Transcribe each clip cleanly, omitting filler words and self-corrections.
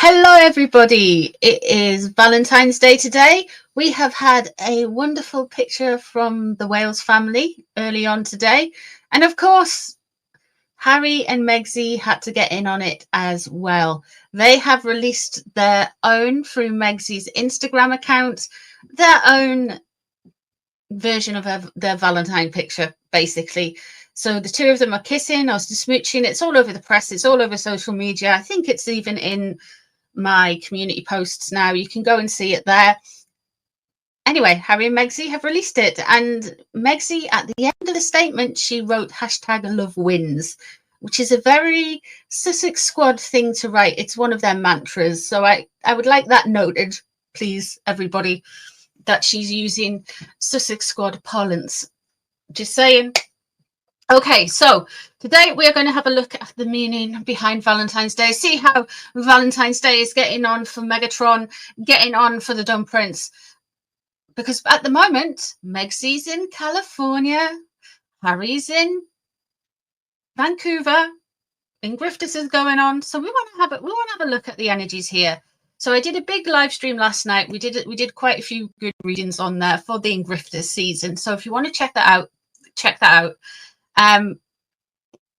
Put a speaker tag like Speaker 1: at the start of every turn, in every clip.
Speaker 1: Hello everybody, it is Valentine's Day today. We have had a wonderful picture from the Wales family early on today, and of course Harry and Megxie had to get in on it as well. They have released their own through Megxie's Instagram account, their own version of their Valentine picture basically. So the two of them are kissing or smooching. It's all over the press, it's all over social media. I think it's even in my community posts now. You can go and see it there. Anyway, Harry and Megxie have released it, and Megxie, at the end of the statement, she wrote #LoveWins, which is a very Sussex Squad thing to write. It's one of their mantras. So I would like that noted, please, everybody, that she's using Sussex Squad parlance. Just saying. Okay, so today we are going to have a look at the meaning behind Valentine's Day, see how Valentine's Day is getting on for Megatron, getting on for the Dumb Prince. Because at the moment, Megxie's in California, Harry's in Vancouver, Ingrifftus is going on. So we want to have a look at the energies here. So I did a big live stream last night. We did quite a few good readings on there for the Ingrifftus season. So if you want to check that out, check that out.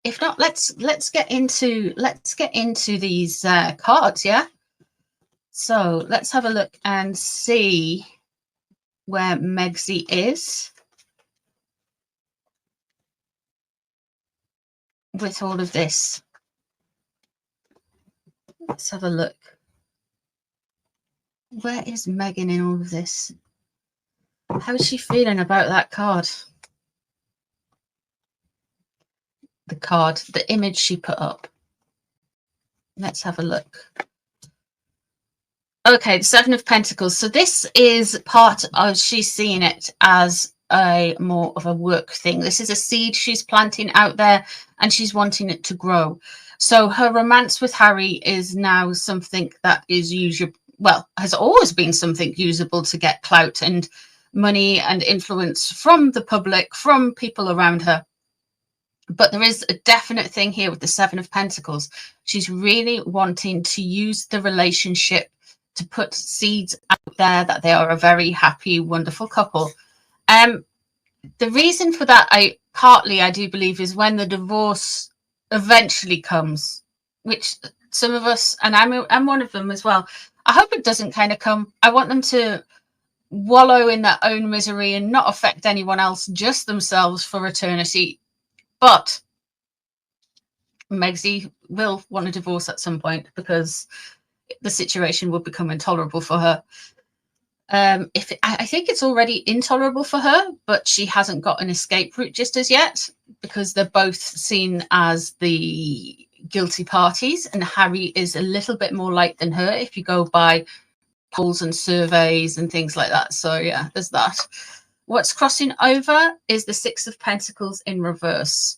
Speaker 1: If not, let's get into these cards. Yeah, so let's have a look and see where Megxie is with all of this. Let's have a look. Where is Meghan in all of this? How is she feeling about that card? The image she put up. Let's have a look. Okay, the Seven of Pentacles. So this is part of, she's seeing it as a more of a work thing. This is a seed she's planting out there and she's wanting it to grow. So her romance with Harry is now something that is usable, well, has always been something usable to get clout and money and influence from the public, from people around her. But there is a definite thing here with the Seven of Pentacles. She's really wanting to use the relationship to put seeds out there that they are a very happy, wonderful couple. The reason for that, I do believe, is when the divorce eventually comes, which some of us, and I'm one of them as well, I hope it doesn't kind of come. I want them to wallow in their own misery and not affect anyone else, just themselves for eternity. But Megxie will want a divorce at some point because the situation will become intolerable for her. I think it's already intolerable for her, but she hasn't got an escape route just as yet because they're both seen as the guilty parties, and Harry is a little bit more light than her if you go by polls and surveys and things like that. So yeah, there's that. What's crossing over is the Six of Pentacles in reverse.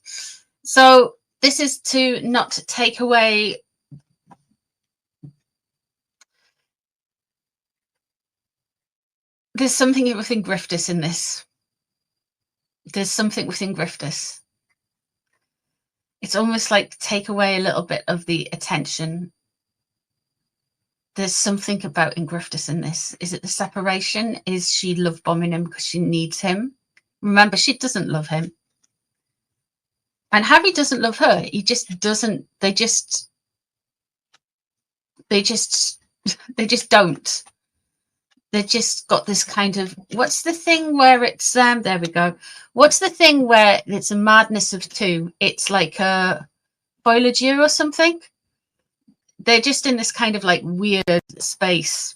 Speaker 1: So this is to not take away there's something within Griftus in this. There's something within Griftus. It's almost like take away a little bit of the attention. There's something about Ingrifftus in this. Is it the separation? Is she love bombing him because she needs him? Remember, she doesn't love him. And Harry doesn't love her. He just doesn't. They just don't. They've just got this kind of, what's the thing where it's, there we go. What's the thing where it's a madness of two? It's like a Voyager or something. They're just in this kind of like weird space.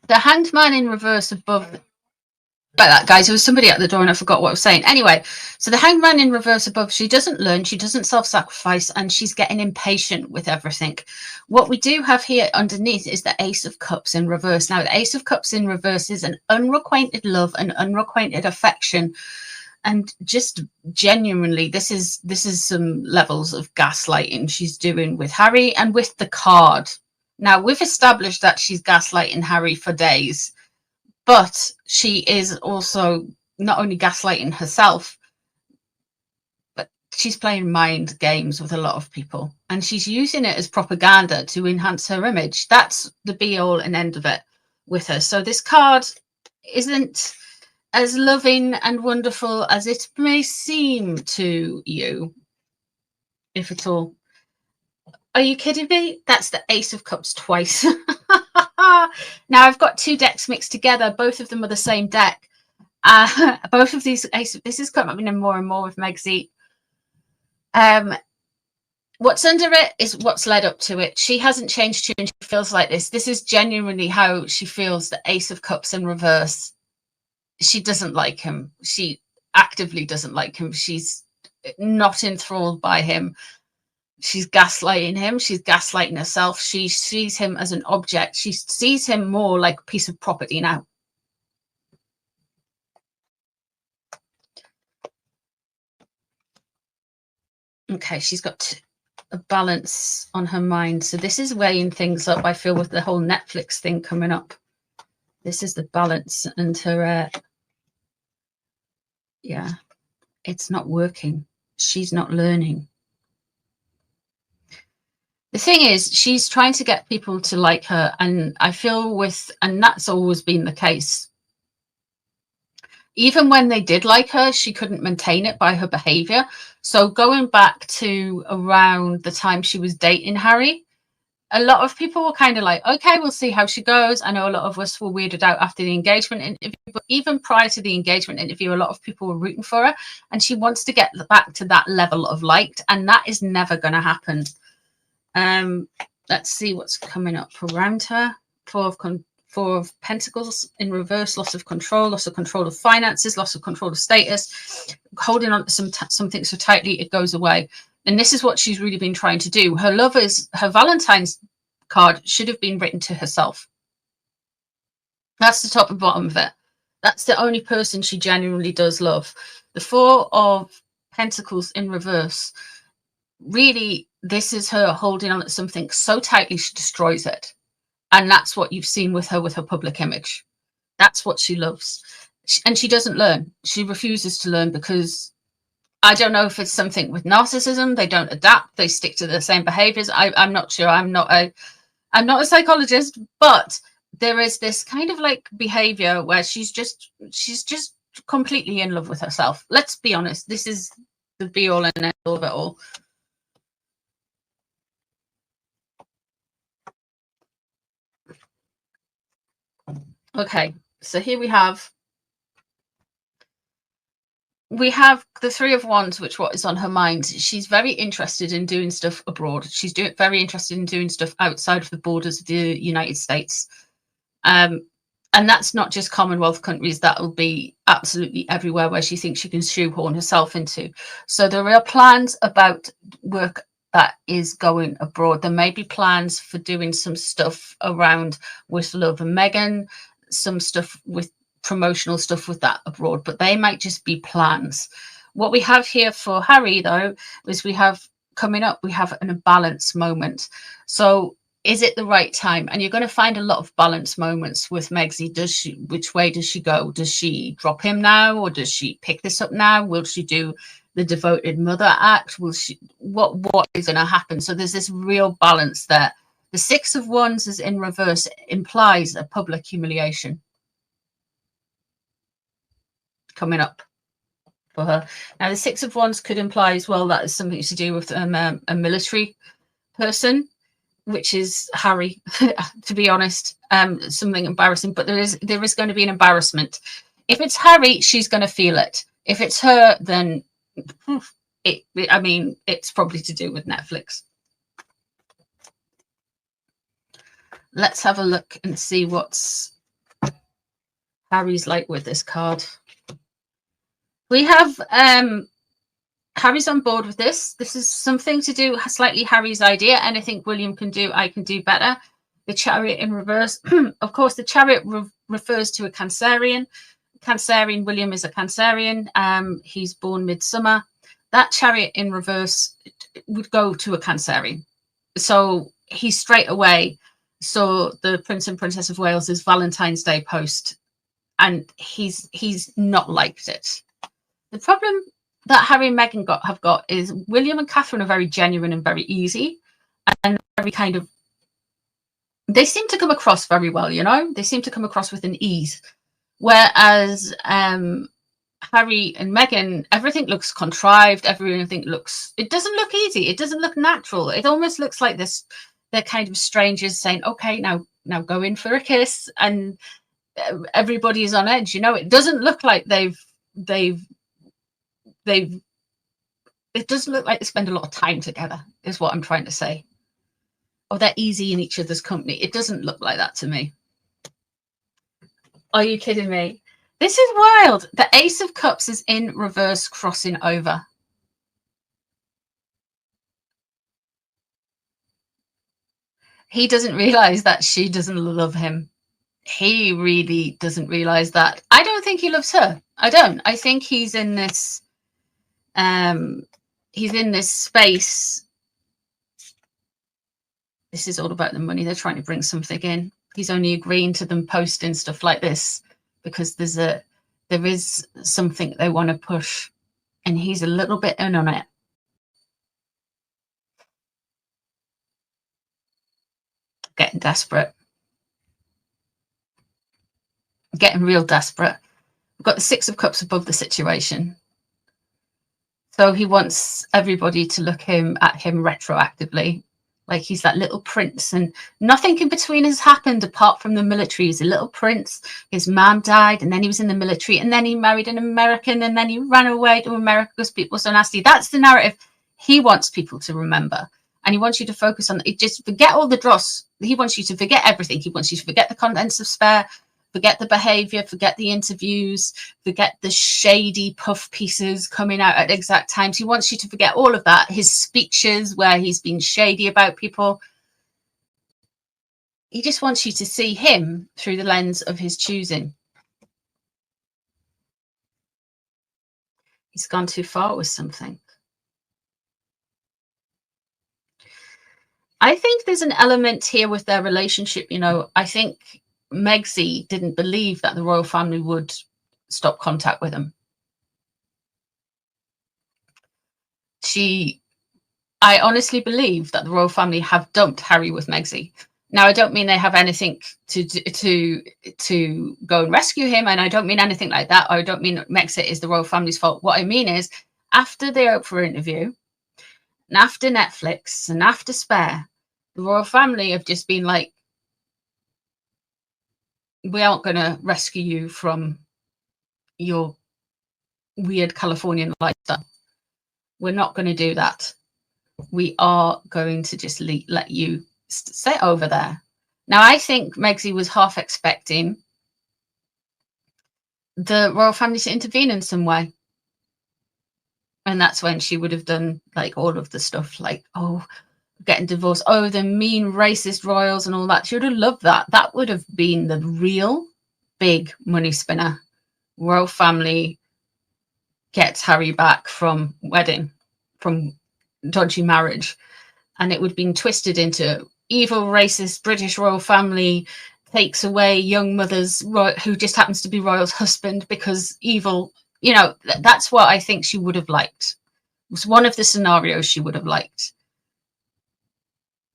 Speaker 1: The Hanged Man in reverse above. About that, guys, there was somebody at the door and I forgot what I was saying. Anyway, so the Hanged Man in reverse above, she doesn't learn, she doesn't self-sacrifice, and she's getting impatient with everything. What we do have here underneath is the Ace of Cups in reverse. Now, the Ace of Cups in reverse is an unrequited love and unrequited affection. And just genuinely, this is some levels of gaslighting she's doing with Harry and with the card. Now, we've established that she's gaslighting Harry for days. But she is also not only gaslighting herself, but she's playing mind games with a lot of people, and she's using it as propaganda to enhance her image. That's the be all and end of it with her. So this card isn't as loving and wonderful as it may seem to you, if at all. Are you kidding me? That's the Ace of Cups twice. Now I've got two decks mixed together. Both of them are the same deck. Both of these Ace. This is coming in more and more with Megzy. What's under it is what's led up to it. She hasn't changed tune. She feels like this. This is genuinely how she feels. The Ace of Cups in reverse. She doesn't like him. She actively doesn't like him. She's not enthralled by him. She's gaslighting him. She's gaslighting herself. She sees him as an object. She sees him more like a piece of property now. Okay, she's got a balance on her mind. So this is weighing things up, I feel, with the whole Netflix thing coming up. This is the balance, and her, yeah, it's not working. She's not learning. The thing is, she's trying to get people to like her, and I feel and that's always been the case. Even when they did like her, she couldn't maintain it by her behavior. So going back to around the time she was dating Harry, a lot of people were kind of like, okay, we'll see how she goes. I know a lot of us were weirded out after the engagement interview, but even prior to the engagement interview, a lot of people were rooting for her, and she wants to get back to that level of liked, and that is never going to happen. Let's see what's coming up around her. Four of Pentacles in reverse, loss of control of finances, loss of control of status, holding on to something so tightly it goes away. And this is what she's really been trying to do. Her Valentine's card should have been written to herself. That's the top and bottom of it. That's the only person she genuinely does love. The Four of Pentacles in reverse. Really, this is her holding on to something so tightly she destroys it. And that's what you've seen with her public image. That's what she loves. And she doesn't learn. She refuses to learn because I don't know if it's something with narcissism. They don't adapt. They stick to the same behaviors. I'm not sure. I'm not a psychologist, but there is this kind of like behavior where she's just completely in love with herself. Let's be honest. This is the be all and end all of it all. Okay, so here we have the Three of Wands, which what is on her mind. She's very interested in doing stuff abroad. She's very interested in doing stuff outside of the borders of the United States. And that's not just Commonwealth countries. That will be absolutely everywhere where she thinks she can shoehorn herself into. So there are plans about work that is going abroad. There may be plans for doing some stuff around with Love and Meghan, some stuff with promotional stuff with that abroad, but they might just be plans. What we have here for Harry, though, is we have coming up, we have an imbalance moment. So is it the right time? And you're going to find a lot of balance moments with Megzy. Which way does she go? Does she drop him now, or does she pick this up now? Will she do the devoted mother act? Will she? What is going to happen? So there's this real balance there. The Six of Wands is in reverse, implies a public humiliation coming up for her. Now, the Six of Wands could imply as well that is something to do with a military person, which is Harry, to be honest. Something embarrassing, but there is going to be an embarrassment. If it's Harry, she's going to feel it. If it's her, then it's probably to do with Netflix. Let's have a look and see what's Harry's like with this card. We have Harry's on board with this. This is something to do slightly Harry's idea. Anything William can do, I can do better. The Chariot in reverse. Of course, the Chariot refers to a Cancerian. Cancerian, William is a Cancerian. He's born midsummer. That Chariot in reverse would go to a Cancerian. So he straight away saw the Prince and Princess of Wales's Valentine's Day post, and he's not liked it. The problem that Harry and Meghan have got is William and Catherine are very genuine and very easy, and very kind of, they seem to come across very well, you know, they seem to come across with an ease. Whereas Harry and Meghan, everything looks contrived, everything looks, it doesn't look easy, it doesn't look natural. It almost looks like this, they're kind of strangers saying, okay, now go in for a kiss, and everybody is on edge, you know. It doesn't look like they've it doesn't look like they spend a lot of time together, is what I'm trying to say. Or they're easy in each other's company. It doesn't look like that to me. Are you kidding me? This is wild. The Ace of Cups is in reverse, crossing over. He doesn't realize that she doesn't love him. He really doesn't realize that. I don't think he loves her. I don't. I think he's in this space. This is all about the money. They're trying to bring something in. He's only agreeing to them posting stuff like this because there is something they want to push, and he's a little bit in on it. Getting desperate. Getting real desperate. We've got the Six of Cups above the situation. So he wants everybody to look at him retroactively, like he's that little prince, and nothing in between has happened apart from the military. He's a little prince. His mom died, and then he was in the military, and then he married an American, and then he ran away to America because people were so nasty. That's the narrative he wants people to remember. And he wants you to focus on it. Just forget all the dross. He wants you to forget everything. He wants you to forget the contents of Spare, forget the behavior, forget the interviews, forget the shady puff pieces coming out at exact times. He wants you to forget all of that. His speeches where he's been shady about people. He just wants you to see him through the lens of his choosing. He's gone too far with something. I think there's an element here with their relationship. You know, I think Megxie didn't believe that the royal family would stop contact with him. I honestly believe that the royal family have dumped Harry with Megxie. Now, I don't mean they have anything to go and rescue him, and I don't mean anything like that. I don't mean Megxie is the royal family's fault. What I mean is, after the Oprah interview, and after Netflix, and after Spare, the royal family have just been like, we aren't going to rescue you from your weird Californian lifestyle. We're not going to do that. We are going to just let you sit over there. Now, I think Megxie was half expecting the royal family to intervene in some way. And that's when she would have done like all of the stuff like, oh, getting divorced, oh, the mean racist royals and all that. She would have loved that. That would have been the real big money spinner. Royal family gets Harry back from dodgy marriage, and it would have been twisted into evil racist British royal family takes away young mother's who just happens to be royal's husband because evil, you know. That's what I think she would have liked. It was one of the scenarios she would have liked.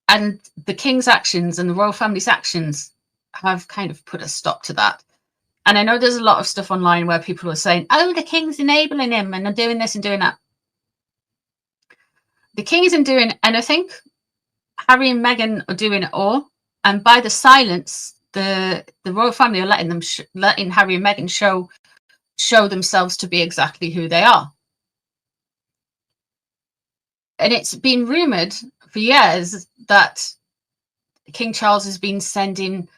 Speaker 1: And the king's actions and the royal family's actions have kind of put a stop to that. And I know there's a lot of stuff online where people are saying, oh, the king's enabling him and doing this and doing that. The king isn't doing anything. Harry and Meghan are doing it all. And by the silence, the royal family are letting Harry and Meghan show themselves to be exactly who they are. And it's been rumoured for years that King Charles has been sending,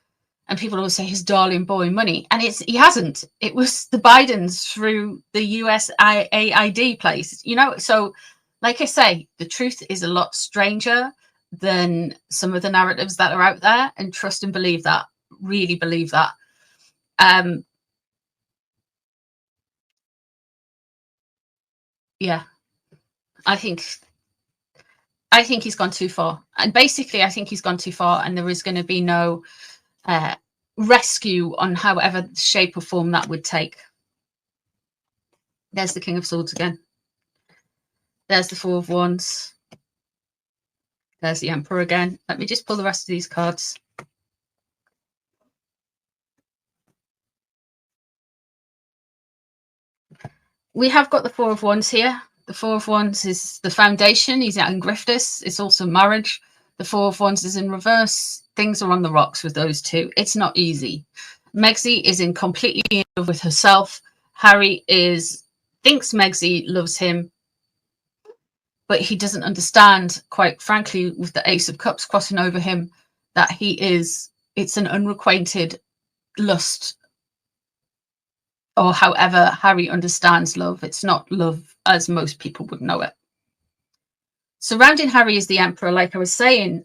Speaker 1: and people always say his darling boy money, and he hasn't. It was the Bidens through the USAID place, you know. So, like I say, the truth is a lot stranger than some of the narratives that are out there, and trust and believe that. Really believe that. Yeah, I think he's gone too far, and basically I think he's gone too far, and there is going to be no rescue on however shape or form that would take. There's the King of Swords again. There's the Four of Wands. There's the Emperor again. Let me just pull the rest of these cards. We have got the Four of Wands here. The Four of Wands is the foundation. He's out in grifters. It's also marriage. The Four of Wands is in reverse. Things are on the rocks with those two. It's not easy. Meghan is completely in love with herself. Harry thinks Meghan loves him, but he doesn't understand, quite frankly, with the Ace of Cups crossing over him, that it's an unrequited lust, or however Harry understands love. It's not love as most people would know it. Surrounding Harry is the Emperor. Like I was saying,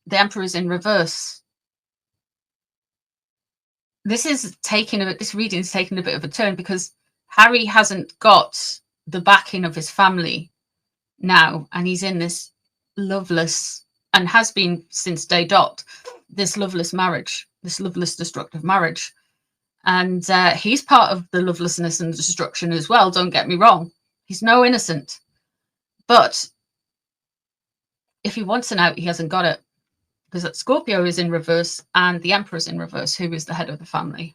Speaker 1: the Emperor is in reverse. This reading is taking a bit of a turn because Harry hasn't got the backing of his family now, and he's in this loveless, and has been since day dot, this loveless marriage, this loveless destructive marriage. And he's part of the lovelessness and destruction as well, don't get me wrong. He's no innocent. But if he wants an out, he hasn't got it. Because that Scorpio is in reverse and the Emperor is in reverse, who is the head of the family.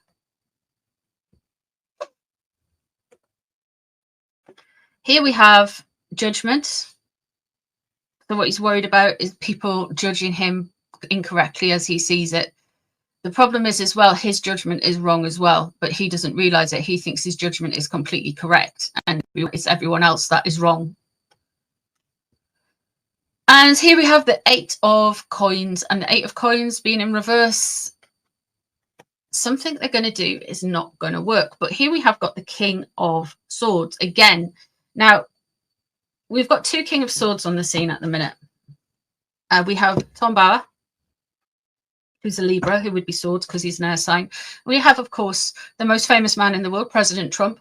Speaker 1: Here we have judgment. So what he's worried about is people judging him incorrectly as he sees it. The problem is as well, his judgment is wrong as well, but he doesn't realize it. He thinks his judgment is completely correct, and it's everyone else that is wrong. And here we have the Eight of Coins, and the Eight of Coins being in reverse. Something they're going to do is not going to work. But here we have got the King of Swords again. Now, we've got two King of Swords on the scene at the minute. We have Tom Bauer, who's a Libra, who would be swords because he's an air sign. We have, of course, the most famous man in the world, President Trump.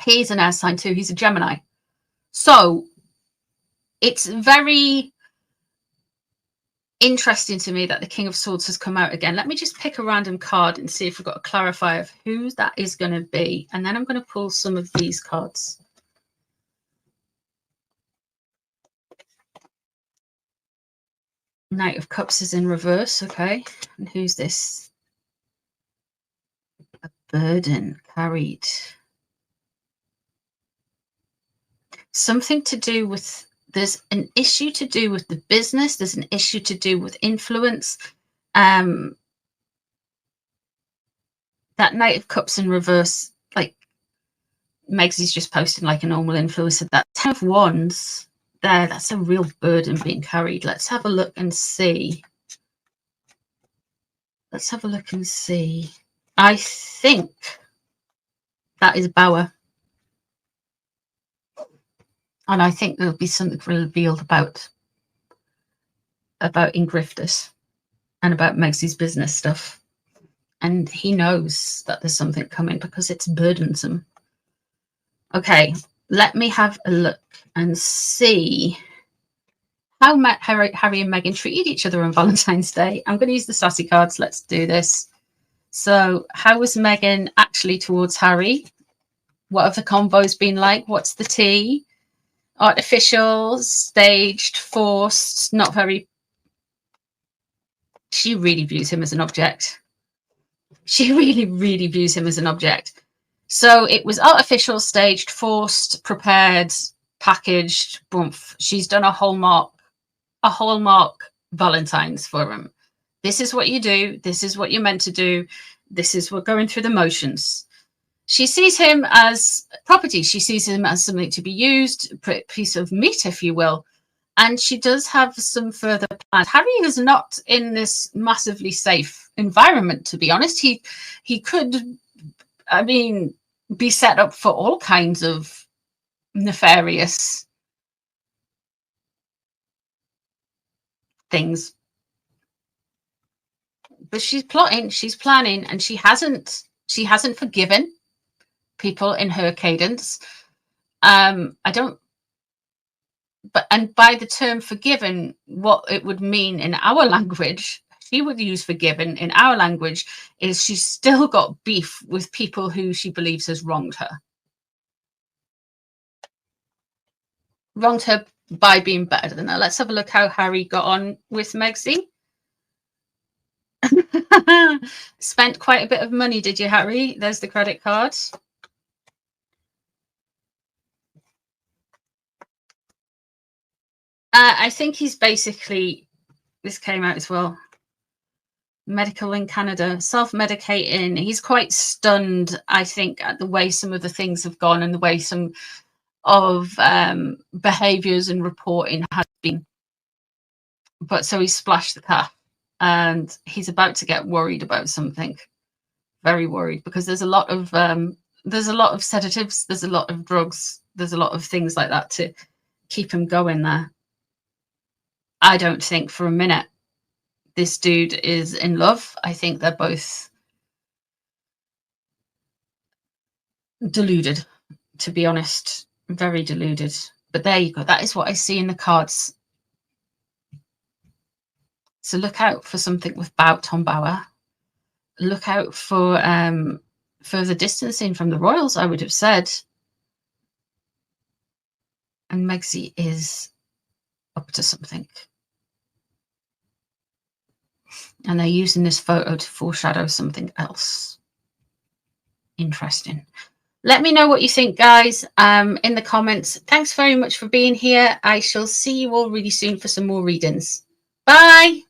Speaker 1: He's an air sign too. He's a Gemini. So it's very interesting to me that the King of Swords has come out again. Let me just pick a random card and see if we've got a clarifier of who that is going to be. And then I'm going to pull some of these cards. Knight of Cups is in reverse. Okay. And who's this? A burden carried. Something to do with, there's an issue to do with the business. There's an issue to do with influence. That Knight of Cups in reverse, like Meg's just posting like a normal influencer. That Ten of Wands there, that's a real burden being carried. Let's have a look and see. Let's have a look and see. I think that is Bauer. And I think there'll be something revealed about Ingrifftus and about Meg's business stuff. And he knows that there's something coming because it's burdensome. Okay, let me have a look and see how Harry and Meghan treated each other on Valentine's Day. I'm going to use the sassy cards. Let's do this. So how was Meghan actually towards Harry? What have the convos been like? What's the tea? Artificial, staged, forced, not very. She really views him as an object. She really, really views him as an object. So it was artificial, staged, forced, prepared, packaged, boomf. She's done a hallmark Valentines for him. This is what you do. This is what you're meant to do. This is what going through the motions. She sees him as property. She sees him as something to be used, a piece of meat, if you will. And she does have some further plans. Harry is not in this massively safe environment, to be honest. He could, I mean, be set up for all kinds of nefarious things. But she's plotting, she's planning, and she hasn't forgiven people in her cadence. And by the term forgiven, what it would mean in our language, she would use forgiven in our language, is she's still got beef with people who she believes has wronged her. wronged her by being better than her. Let's have a look how Harry got on with Megxie. Spent quite a bit of money, did you, Harry? There's the credit card. I think he's basically, this came out as well, medical in Canada, self-medicating. He's quite stunned, I think, at the way some of the things have gone and the way some of behaviours and reporting has been. But so he splashed the calf, and he's about to get worried about something. Very worried, because there's a lot of sedatives, there's a lot of drugs, there's a lot of things like that to keep him going there. I don't think for a minute this dude is in love. I think they're both deluded, to be honest. Very deluded. But there you go. That is what I see in the cards. So look out for something with Tom Bauer. Look out for further distancing from the royals, I would have said. And Megxie is up to something. And they're using this photo to foreshadow something else. Interesting. Let me know what you think, guys, in the comments. Thanks very much for being here. I shall see you all really soon for some more readings. Bye.